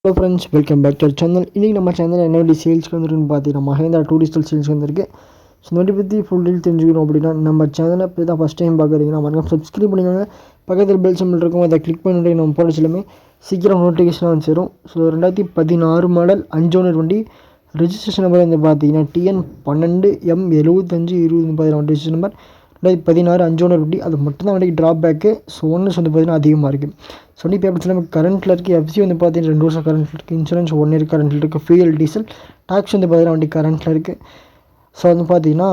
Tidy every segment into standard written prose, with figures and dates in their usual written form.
Hello friends, welcome back to channel. இன்றைக்கி நம்ம சேனலில் என்ன வண்டி சேல்ஸ்க்கு வந்துருக்குன்னு பார்த்தீங்கன்னா மஹேந்திரா டூரிஸ்டல் சேல்ஸ் வந்திருக்கு. ஸோ இந்த வண்டி பற்றி ஃபுல் டீல் தெரிஞ்சுக்கணும் அப்படின்னா நம்ம சேனலை இப்போ தான் ஃபஸ்ட் டைம் பார்க்குறீங்கன்னா மறக்காம சப்ஸ்கிரைப் பண்ணிக்கோங்க. பக்கத்தில் பெல் சிம்பிள் இருக்கும், அதை கிளிக் பண்ணிட்டு நம்ம போட எல்லாமே சீக்கிரம் நோட்டிஃபிகேஷனாக வந்து சேரும். ஸோ 2016 மாடல் 5 ஓனர் வண்டி. ரெஜிஸ்ட்ரேஷன் நம்பர் வந்து பார்த்தீங்கன்னா TN12M7520 ரெஜிஸ்ட்ரேஷன் நம்பர். 2016 5 ஓனர் வண்டி. அது மட்டும் தான் வண்டிக்கு ட்ராப் பேக்கு. ஸோ ஓனர்ஸ் வந்து பார்த்தீங்கன்னா அதிகமாக இருக்குது. ஸோ வண்டி பேப்பர்ஸ் எல்லாமே கரண்ட்டில் இருக்குது. எஃப்சி வந்து பார்த்தீங்கன்னா 2 வருஷம் கரண்ட்டில் இருக்குது. இன்சூரன்ஸ் 1 இயர் கரண்ட்டில் இருக்குது. ஃபியூயல் டீசல் டாக்ஸ் வந்து பார்த்தீங்கன்னா வண்டி கரண்ட்டில் இருக்குது. ஸோ வந்து பார்த்தீங்கன்னா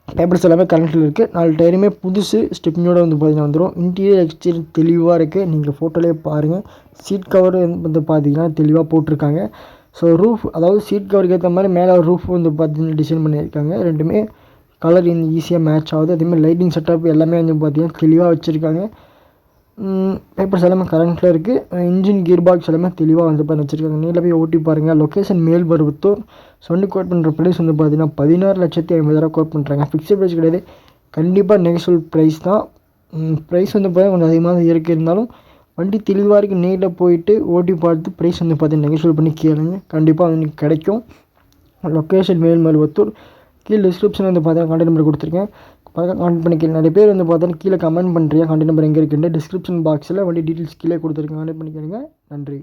பேப்பர்ஸ் எல்லாமே கரண்ட்டில் இருக்குது. 4 டயருமே புதுசு ஸ்டெப்னியோட வந்து பார்த்தீங்கன்னா வந்துடும். இன்டீரியர் எக்ஸ்டீரியர் தெளிவாக இருக்குது. நீங்கள் ஃபோட்டோலேயே பாருங்கள். சீட் கவர் வந்து பார்த்தீங்கன்னா தெளிவாக போட்டிருக்காங்க. ஸோ ரூஃப், அதாவது சீட் கவருக்கு ஏற்ற மாதிரி மேலே ரூஃப் வந்து பார்த்தீங்கன்னா டிசைன் பண்ணியிருக்காங்க. ரெண்டுமே கலர் ஈஸியாக மேட்ச் ஆகுது. அதேமாதிரி லைட்டிங் செட்டப் எல்லாமே வந்து பார்த்தீங்கன்னா தெளிவாக வச்சுருக்காங்க. பேப்பர்ஸ் எல்லாமே கரண்ட்டில் இருக்குது. இன்ஜின் கியர் பாக்ஸ் எல்லாமே தெளிவாக வந்து பண்ணி வச்சுருக்காங்க. நீங்களே போய் ஓட்டி பாருங்கள். லொக்கேஷன் மேல்மருவத்தூர். ஸோ வண்டி கோட் பண்ணுற ப்ரைஸ் வந்து பார்த்தீங்கன்னா 16,50,000 கோட் பண்ணுறாங்க. ஃபிக்ஸட் ப்ரைஸ் கிடையாது, கண்டிப்பாக நெகோஷியபிள் ப்ரைஸ் தான். ப்ரைஸ் வந்து பார்த்தீங்கன்னா கொஞ்சம் அதிகமாக இருக்குது. இருந்தாலும் வண்டி தெளிவாக இருக்குது. நேரில் போயிட்டு ஓட்டி பார்த்து ப்ரைஸ் வந்து பார்த்தீங்கன்னா நெகோஷியபிள் பண்ணி கேளுங்க, கண்டிப்பாக வந்து கிடைக்கும். லொக்கேஷன் மேல்மருவத்தூர். கீழே டிஸ்கிரிப்ஷன் வந்து பார்த்தீங்கன்னா கான்டாக்ட் நம்பர் கொடுத்துருக்கேன், கான்டாக்ட் பண்ணிக்கிறேன். நிறைய பேர் வந்து பார்த்தீங்கன்னா கீழே கமெண்ட் பண்ணுறீங்க கான்டாக்ட் நம்பர் எங்கே இருக்குன்னு. டிஸ்கிரிப்ஷன் பாக்ஸில் வண்டி டீட்டெயில்ஸ் கீழே கொடுத்துருக்கேன், கான்டாக்ட் பண்ணிக்கிறேங்க. நன்றி.